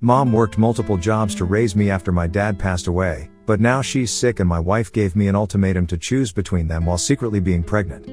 Mom worked multiple jobs to raise me after my dad passed away, but now she's sick and my wife gave me an ultimatum to choose between them while secretly being pregnant.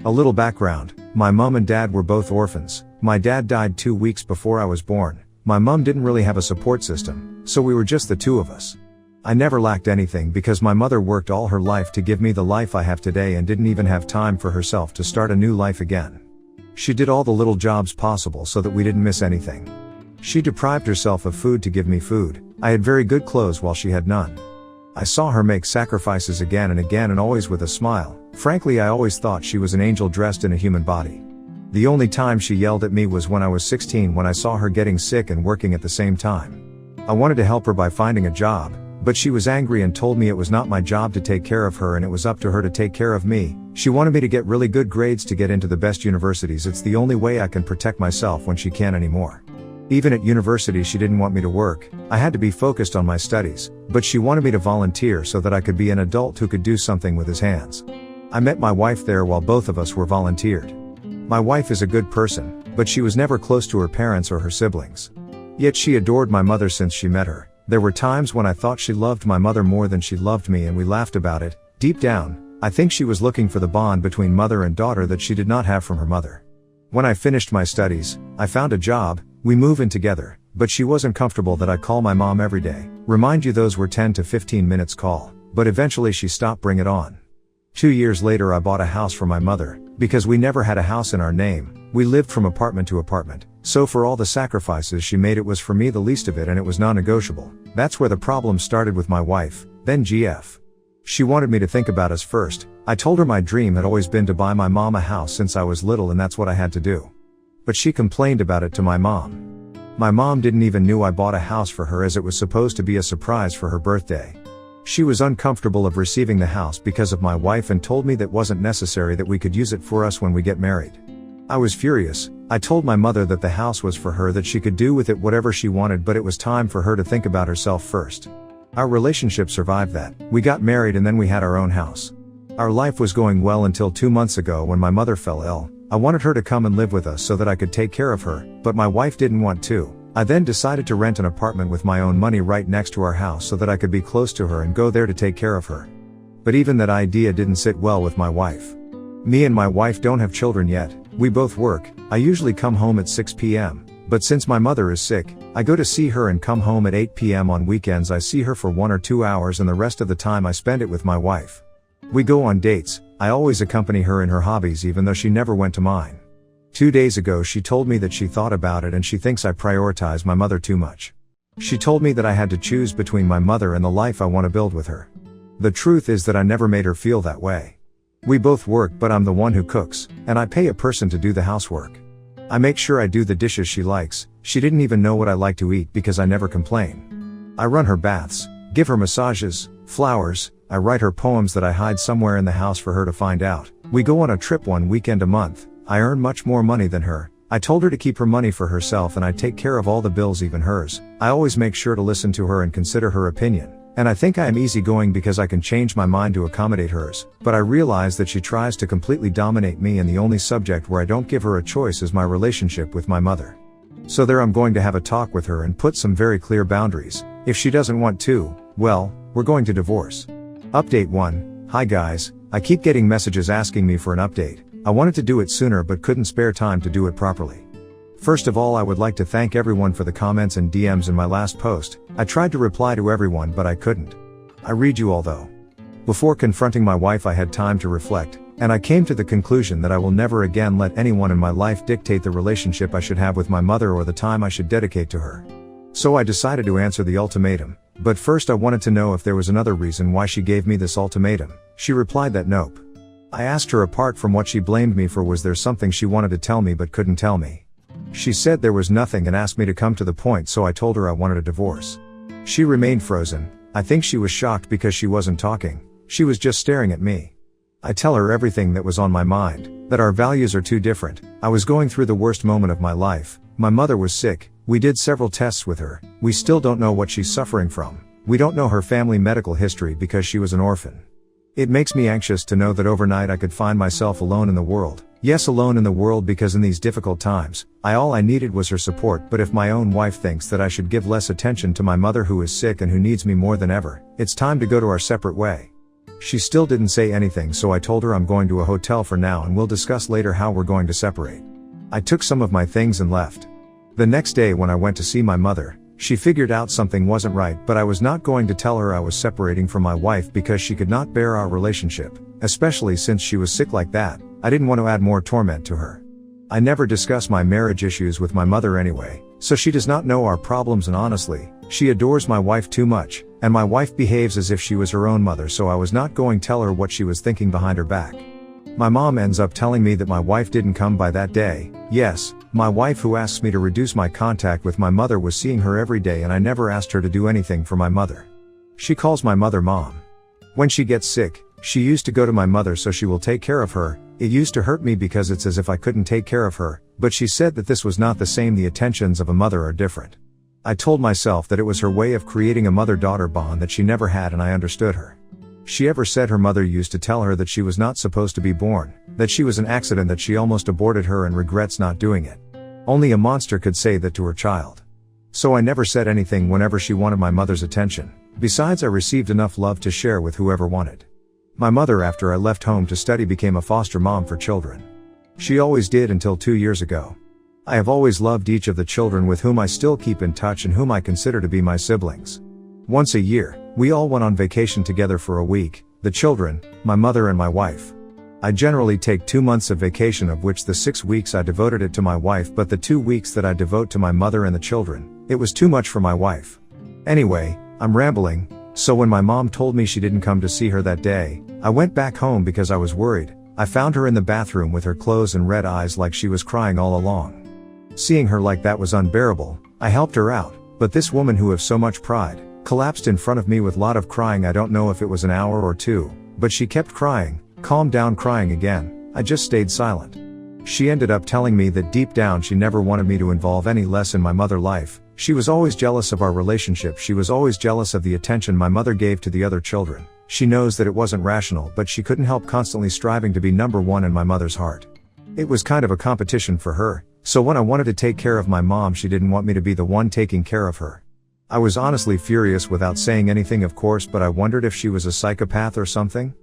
A little background: my mom and dad were both orphans. My dad died 2 weeks before I was born. My mom didn't really have a support system, so we were just the two of us. I never lacked anything because my mother worked all her life to give me the life I have today and didn't even have time for herself to start a new life again. She did all the little jobs possible so that we didn't miss anything. She deprived herself of food to give me food. I had very good clothes while she had none. I saw her make sacrifices again and always with a smile. Frankly, I always thought she was an angel dressed in a human body. The only time she yelled at me was when I was 16, when I saw her getting sick and working at the same time. I wanted to help her by finding a job, but she was angry and told me it was not my job to take care of her and it was up to her to take care of me. She wanted me to get really good grades to get into the best universities. It's the only way I can protect myself when she can't anymore. Even at university she didn't want me to work. I had to be focused on my studies, but she wanted me to volunteer so that I could be an adult who could do something with his hands. I met my wife there while both of us were volunteered. My wife is a good person, but she was never close to her parents or her siblings. Yet she adored my mother since she met her. There were times when I thought she loved my mother more than she loved me and we laughed about it. Deep down, I think she was looking for the bond between mother and daughter that she did not have from her mother. When I finished my studies, I found a job. We moved in together, but she wasn't comfortable that I call my mom every day. Remind you, those were 10 to 15 minutes call, but eventually she stopped. Bring it on. 2 years later I bought a house for my mother. Because we never had a house in our name, we lived from apartment to apartment. So for all the sacrifices she made, it was for me the least of it, and it was non-negotiable. That's where the problem started with my wife, then GF. She wanted me to think about us first. I told her my dream had always been to buy my mom a house since I was little and that's what I had to do. But she complained about it to my mom. My mom didn't even knew I bought a house for her, as it was supposed to be a surprise for her birthday. She was uncomfortable of receiving the house because of my wife and told me that wasn't necessary, that we could use it for us when we get married. I was furious. I told my mother that the house was for her, that she could do with it whatever she wanted, but it was time for her to think about herself first. Our relationship survived that. We got married and then we had our own house. Our life was going well until 2 months ago when my mother fell ill. I wanted her to come and live with us so that I could take care of her, but my wife didn't want to. I then decided to rent an apartment with my own money right next to our house so that I could be close to her and go there to take care of her. But even that idea didn't sit well with my wife. Me and my wife don't have children yet. We both work. I usually come home at 6 p.m. But since my mother is sick, I go to see her and come home at 8 p.m. On weekends I see her for 1 or 2 hours and the rest of the time I spend it with my wife. We go on dates. I always accompany her in her hobbies even though she never went to mine. 2 days ago she told me that she thought about it and she thinks I prioritize my mother too much. She told me that I had to choose between my mother and the life I want to build with her. The truth is that I never made her feel that way. We both work, but I'm the one who cooks, and I pay a person to do the housework. I make sure I do the dishes she likes. She didn't even know what I like to eat because I never complain. I run her baths, give her massages, flowers. I write her poems that I hide somewhere in the house for her to find out. We go on a trip 1 weekend a month. I earn much more money than her. I told her to keep her money for herself and I take care of all the bills, even hers. I always make sure to listen to her and consider her opinion. And I think I am easygoing because I can change my mind to accommodate hers. But I realize that she tries to completely dominate me, and the only subject where I don't give her a choice is my relationship with my mother. So there, I'm going to have a talk with her and put some very clear boundaries. If she doesn't want to, well, we're going to divorce. Update 1. Hi guys, I keep getting messages asking me for an update. I wanted to do it sooner but couldn't spare time to do it properly. First of all, I would like to thank everyone for the comments and DMs in my last post. I tried to reply to everyone but I couldn't. I read you all though. Before confronting my wife I had time to reflect, and I came to the conclusion that I will never again let anyone in my life dictate the relationship I should have with my mother or the time I should dedicate to her. So I decided to answer the ultimatum. But first I wanted to know if there was another reason why she gave me this ultimatum. She replied that nope. I asked her, apart from what she blamed me for, was there something she wanted to tell me but couldn't tell me. She said there was nothing and asked me to come to the point, so I told her I wanted a divorce. She remained frozen. I think she was shocked because she wasn't talking. She was just staring at me. I tell her everything that was on my mind, that our values are too different. I was going through the worst moment of my life. My mother was sick. We did several tests with her. We still don't know what she's suffering from. We don't know her family medical history because she was an orphan. It makes me anxious to know that overnight I could find myself alone in the world. Yes, alone in the world, because in these difficult times, all I needed was her support. But if my own wife thinks that I should give less attention to my mother who is sick and who needs me more than ever, it's time to go to our separate way. She still didn't say anything, so I told her I'm going to a hotel for now and we'll discuss later how we're going to separate. I took some of my things and left. The next day when I went to see my mother, she figured out something wasn't right, but I was not going to tell her I was separating from my wife because she could not bear our relationship, especially since she was sick like that. I didn't want to add more torment to her. I never discuss my marriage issues with my mother anyway, so she does not know our problems, and honestly, she adores my wife too much, and my wife behaves as if she was her own mother, so I was not going to tell her what she was thinking behind her back. My mom ends up telling me that my wife didn't come by that day. Yes, my wife, who asks me to reduce my contact with my mother, was seeing her every day, and I never asked her to do anything for my mother. She calls my mother Mom. When she gets sick, she used to go to my mother so she will take care of her. It used to hurt me because it's as if I couldn't take care of her, but she said that this was not the same. The attentions of a mother are different. I told myself that it was her way of creating a mother-daughter bond that she never had, and I understood her. She ever said her mother used to tell her that she was not supposed to be born, that she was an accident, that she almost aborted her and regrets not doing it. Only a monster could say that to her child. So I never said anything whenever she wanted my mother's attention. Besides, I received enough love to share with whoever wanted. My mother, after I left home to study, became a foster mom for children. She always did until 2 years ago. I have always loved each of the children with whom I still keep in touch and whom I consider to be my siblings. Once a year, we all went on vacation together for a week, the children, my mother and my wife. I generally take 2 months of vacation, of which the 6 weeks I devoted it to my wife, but the 2 weeks that I devote to my mother and the children, it was too much for my wife. Anyway, I'm rambling. So when my mom told me she didn't come to see her that day, I went back home because I was worried. I found her in the bathroom with her clothes and red eyes like she was crying all along. Seeing her like that was unbearable. I helped her out, but this woman, who has so much pride, collapsed in front of me with lot of crying. I don't know if it was an hour or 2, but she kept crying, calmed down, crying again. I just stayed silent. She ended up telling me that deep down she never wanted me to involve any less in my mother's life. She was always jealous of our relationship. She was always jealous of the attention my mother gave to the other children. She knows that it wasn't rational, but she couldn't help constantly striving to be number one in my mother's heart. It was kind of a competition for her, so when I wanted to take care of my mom, she didn't want me to be the one taking care of her. I was honestly furious without saying anything, of course, but I wondered if she was a psychopath or something.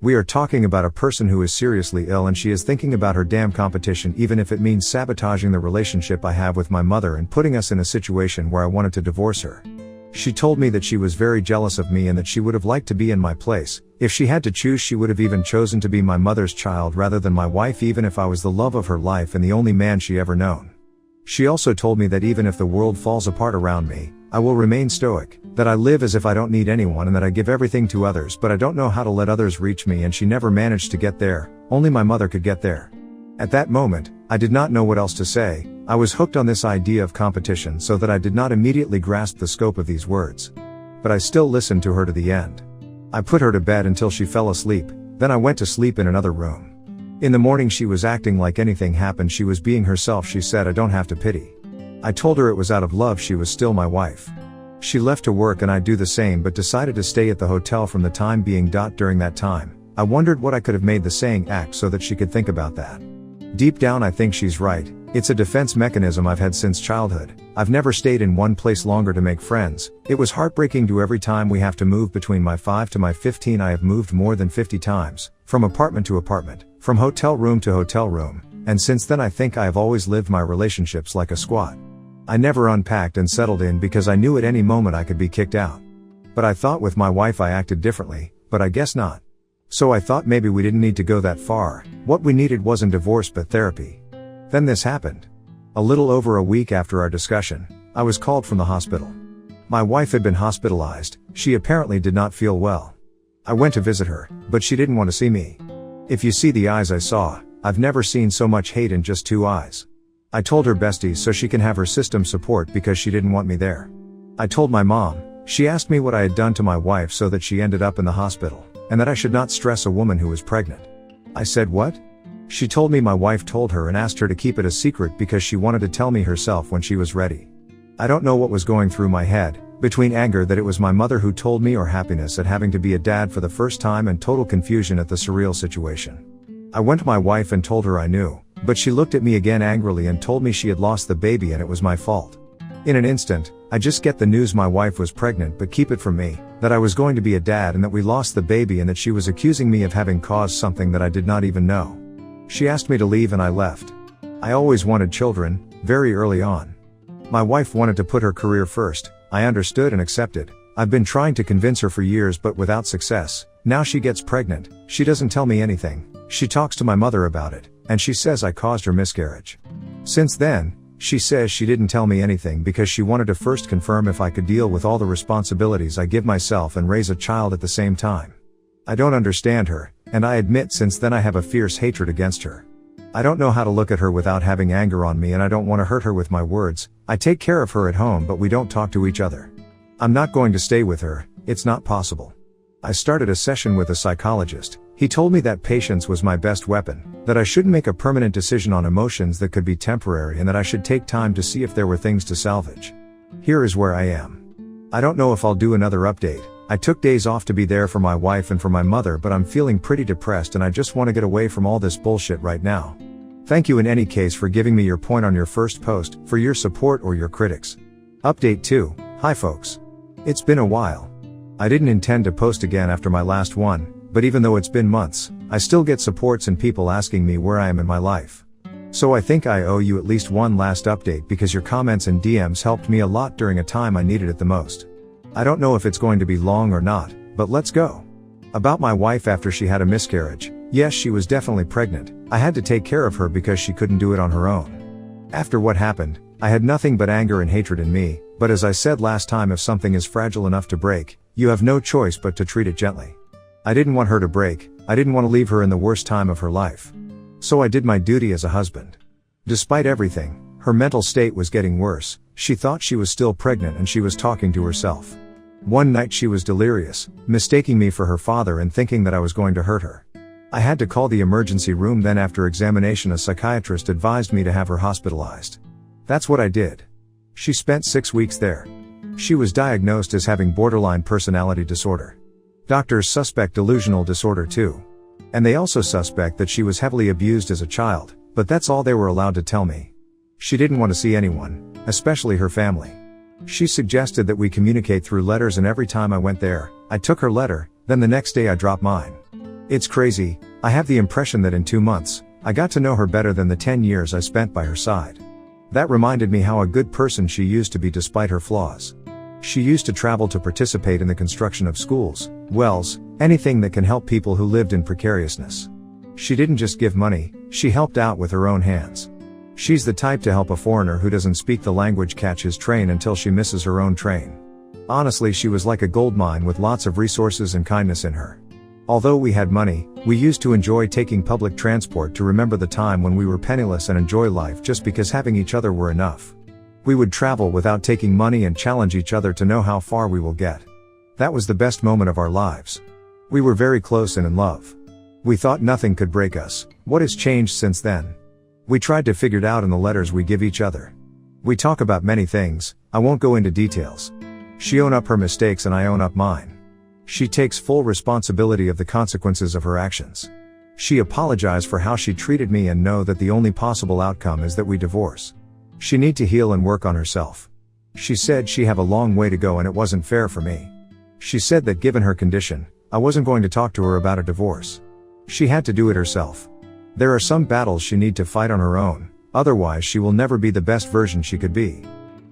We are talking about a person who is seriously ill, and she is thinking about her damn competition, even if it means sabotaging the relationship I have with my mother and putting us in a situation where I wanted to divorce her. She told me that she was very jealous of me and that she would have liked to be in my place. If she had to choose, she would have even chosen to be my mother's child rather than my wife, even if I was the love of her life and the only man she ever known. She also told me that even if the world falls apart around me, I will remain stoic, that I live as if I don't need anyone, and that I give everything to others, but I don't know how to let others reach me, and she never managed to get there. Only my mother could get there. At that moment, I did not know what else to say. I was hooked on this idea of competition, so that I did not immediately grasp the scope of these words. But I still listened to her to the end. I put her to bed until she fell asleep, then I went to sleep in another room. In the morning she was acting like anything happened. She was being herself. She said, "I don't have to pity." I told her it was out of love. She was still my wife. She left to work and I do the same, but decided to stay at the hotel from the time being. During that time, I wondered what I could have made the saying act so that she could think about that. Deep down I think she's right. It's a defense mechanism I've had since childhood. I've never stayed in one place longer to make friends. It was heartbreaking to every time we have to move. Between my 5 to my 15 I have moved more than 50 times, from apartment to apartment, from hotel room to hotel room, and since then I think I have always lived my relationships like a squat. I never unpacked and settled in because I knew at any moment I could be kicked out. But I thought with my wife I acted differently, but I guess not. So I thought maybe we didn't need to go that far. What we needed wasn't divorce but therapy. Then this happened. A little over a week after our discussion, I was called from the hospital. My wife had been hospitalized. She apparently did not feel well. I went to visit her, but she didn't want to see me. If you see the eyes I saw, I've never seen so much hate in just 2 eyes. I told her besties so she can have her system support because she didn't want me there. I told my mom. She asked me what I had done to my wife so that she ended up in the hospital, and that I should not stress a woman who was pregnant. I said, "What?" She told me my wife told her and asked her to keep it a secret because she wanted to tell me herself when she was ready. I don't know what was going through my head, between anger that it was my mother who told me or happiness at having to be a dad for the first time and total confusion at the surreal situation. I went to my wife and told her I knew, but she looked at me again angrily and told me she had lost the baby and it was my fault. In an instant, I just get the news my wife was pregnant but keep it from me, that I was going to be a dad and that we lost the baby and that she was accusing me of having caused something that I did not even know. She asked me to leave and I left. I always wanted children, very early on. My wife wanted to put her career first, I understood and accepted. I've been trying to convince her for years but without success. Now she gets pregnant, she doesn't tell me anything, she talks to my mother about it, and she says I caused her miscarriage. Since then, she says she didn't tell me anything because she wanted to first confirm if I could deal with all the responsibilities I give myself and raise a child at the same time. I don't understand her, and I admit since then I have a fierce hatred against her. I don't know how to look at her without having anger on me and I don't want to hurt her with my words. I take care of her at home but we don't talk to each other. I'm not going to stay with her, it's not possible. I started a session with a psychologist. He told me that patience was my best weapon, that I shouldn't make a permanent decision on emotions that could be temporary and that I should take time to see if there were things to salvage. Here is where I am. I don't know if I'll do another update. I took days off to be there for my wife and for my mother but I'm feeling pretty depressed and I just want to get away from all this bullshit right now. Thank you in any case for giving me your point on your first post, for your support or your critics. Update 2. Hi folks. It's been a while. I didn't intend to post again after my last one, but even though it's been months, I still get supports and people asking me where I am in my life. So I think I owe you at least one last update because your comments and DMs helped me a lot during a time I needed it the most. I don't know if it's going to be long or not, but let's go. About my wife after she had a miscarriage, yes she was definitely pregnant, I had to take care of her because she couldn't do it on her own. After what happened, I had nothing but anger and hatred in me, but as I said last time if something is fragile enough to break, you have no choice but to treat it gently. I didn't want her to break, I didn't want to leave her in the worst time of her life. So I did my duty as a husband. Despite everything, her mental state was getting worse, she thought she was still pregnant and she was talking to herself. One night she was delirious, mistaking me for her father and thinking that I was going to hurt her. I had to call the emergency room then after examination a psychiatrist advised me to have her hospitalized. That's what I did. She spent 6 weeks there. She was diagnosed as having borderline personality disorder. Doctors suspect delusional disorder too. And they also suspect that she was heavily abused as a child, but that's all they were allowed to tell me. She didn't want to see anyone, especially her family. She suggested that we communicate through letters and every time I went there, I took her letter, then the next day I dropped mine. It's crazy, I have the impression that in 2 months, I got to know her better than the 10 years I spent by her side. That reminded me how a good person she used to be despite her flaws. She used to travel to participate in the construction of schools, wells, anything that can help people who lived in precariousness. She didn't just give money, she helped out with her own hands. She's the type to help a foreigner who doesn't speak the language catch his train until she misses her own train. Honestly, she was like a gold mine with lots of resources and kindness in her. Although we had money, we used to enjoy taking public transport to remember the time when we were penniless and enjoy life just because having each other were enough. We would travel without taking money and challenge each other to know how far we will get. That was the best moment of our lives. We were very close and in love. We thought nothing could break us. What has changed since then? We tried to figure it out in the letters we give each other. We talk about many things, I won't go into details. She own up her mistakes and I own up mine. She takes full responsibility of the consequences of her actions. She apologized for how she treated me and know that the only possible outcome is that we divorce. She need to heal and work on herself. She said she have a long way to go and it wasn't fair for me. She said that given her condition, I wasn't going to talk to her about a divorce. She had to do it herself. There are some battles she need to fight on her own, otherwise she will never be the best version she could be.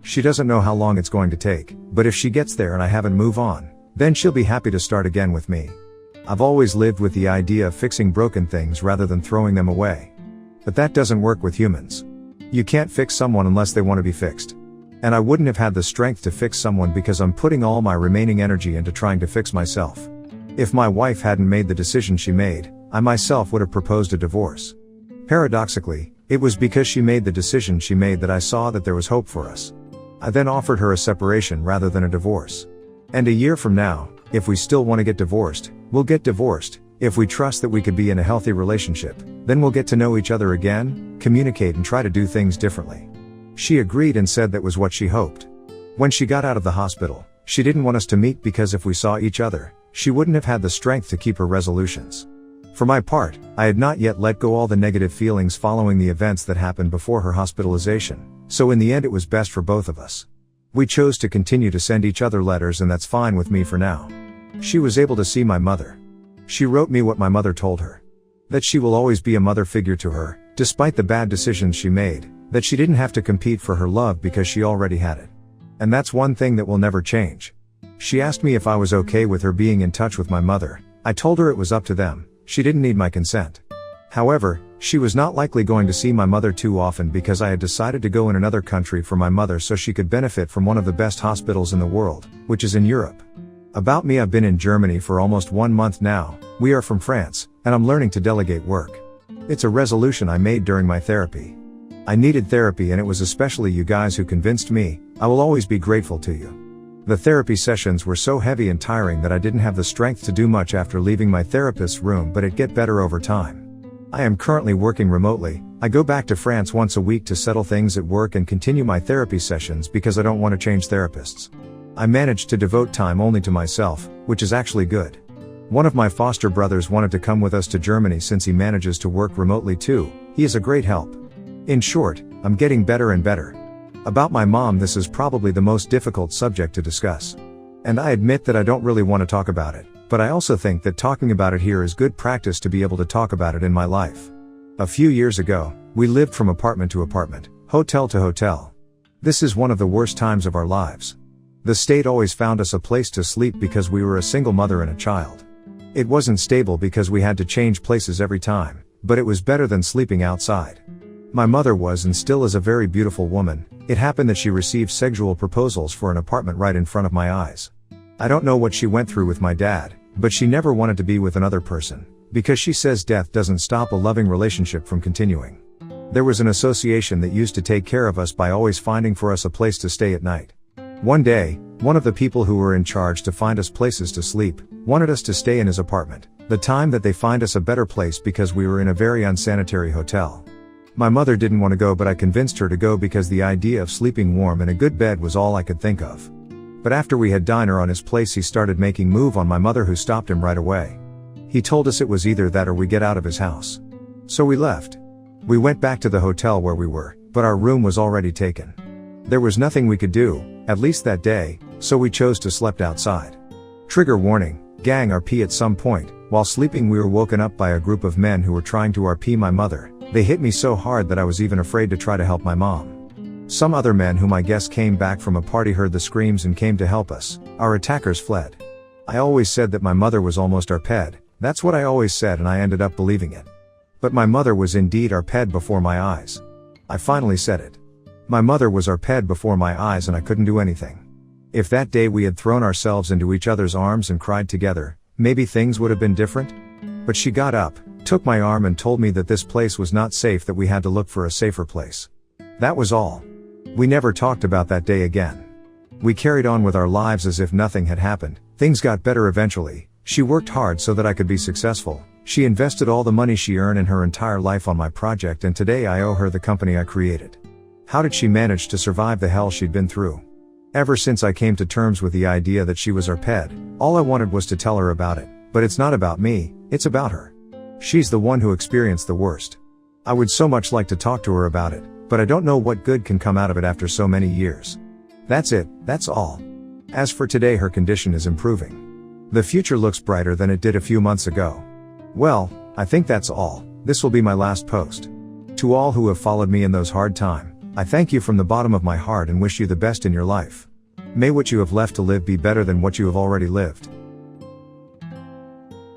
She doesn't know how long it's going to take, but if she gets there and I haven't moved on, then she'll be happy to start again with me. I've always lived with the idea of fixing broken things rather than throwing them away. But that doesn't work with humans. You can't fix someone unless they want to be fixed. And I wouldn't have had the strength to fix someone because I'm putting all my remaining energy into trying to fix myself. If my wife hadn't made the decision she made, I myself would have proposed a divorce. Paradoxically, it was because she made the decision she made that I saw that there was hope for us. I then offered her a separation rather than a divorce. And a year from now, if we still want to get divorced, we'll get divorced. If we trust that we could be in a healthy relationship, then we'll get to know each other again, communicate and try to do things differently. She agreed and said that was what she hoped. When she got out of the hospital, she didn't want us to meet because if we saw each other, she wouldn't have had the strength to keep her resolutions. For my part, I had not yet let go all the negative feelings following the events that happened before her hospitalization, so in the end it was best for both of us. We chose to continue to send each other letters, and that's fine with me for now. She was able to see my mother. She wrote me what my mother told her. That she will always be a mother figure to her, despite the bad decisions she made, that she didn't have to compete for her love because she already had it. And that's one thing that will never change. She asked me if I was okay with her being in touch with my mother. I told her it was up to them. She didn't need my consent. However, she was not likely going to see my mother too often because I had decided to go in another country for my mother so she could benefit from one of the best hospitals in the world, which is in Europe. About me, I've been in Germany for almost 1 month now. We are from France, and I'm learning to delegate work. It's a resolution I made during my therapy. I needed therapy, and it was especially you guys who convinced me. I will always be grateful to you. The therapy sessions were so heavy and tiring that I didn't have the strength to do much after leaving my therapist's room, but it get better over time. I am currently working remotely. I go back to France once a week to settle things at work and continue my therapy sessions because I don't want to change therapists. I managed to devote time only to myself, which is actually good. One of my foster brothers wanted to come with us to Germany since he manages to work remotely too. He is a great help. In short, I'm getting better and better. About my mom, this is probably the most difficult subject to discuss. And I admit that I don't really want to talk about it, but I also think that talking about it here is good practice to be able to talk about it in my life. A few years ago, we lived from apartment to apartment, hotel to hotel. This is one of the worst times of our lives. The state always found us a place to sleep because we were a single mother and a child. It wasn't stable because we had to change places every time, but it was better than sleeping outside. My mother was and still is a very beautiful woman. It happened that she received sexual proposals for an apartment right in front of my eyes. I don't know what she went through with my dad, but she never wanted to be with another person, because she says death doesn't stop a loving relationship from continuing. There was an association that used to take care of us by always finding for us a place to stay at night. One day, one of the people who were in charge to find us places to sleep, wanted us to stay in his apartment, the time that they find us a better place because we were in a very unsanitary hotel. My mother didn't want to go, but I convinced her to go because the idea of sleeping warm in a good bed was all I could think of. But after we had dinner on his place, he started making move on my mother, who stopped him right away. He told us it was either that or we get out of his house. So we left. We went back to the hotel where we were, but our room was already taken. There was nothing we could do, at least that day, so we chose to sleep outside. Trigger warning, gang RP. At some point, while sleeping, we were woken up by a group of men who were trying to RP my mother. They hit me so hard that I was even afraid to try to help my mom. Some other men whom I guess came back from a party heard the screams and came to help us. Our attackers fled. I always said that my mother was almost our ped. That's what I always said, and I ended up believing it. But my mother was indeed our ped before my eyes. I finally said it. My mother was our ped before my eyes, and I couldn't do anything. If that day we had thrown ourselves into each other's arms and cried together, maybe things would have been different. But she got up, took my arm, and told me that this place was not safe, that we had to look for a safer place. That was all. We never talked about that day again. We carried on with our lives as if nothing had happened. Things got better eventually. She worked hard so that I could be successful. She invested all the money she earned in her entire life on my project, and today I owe her the company I created. How did she manage to survive the hell she'd been through? Ever since I came to terms with the idea that she was our ped, all I wanted was to tell her about it. But it's not about me, it's about her. She's the one who experienced the worst. I would so much like to talk to her about it, but I don't know what good can come out of it after so many years. That's it, that's all. As for today, her condition is improving. The future looks brighter than it did a few months ago. Well, I think that's all. This will be my last post. To all who have followed me in those hard times, I thank you from the bottom of my heart and wish you the best in your life. May what you have left to live be better than what you have already lived.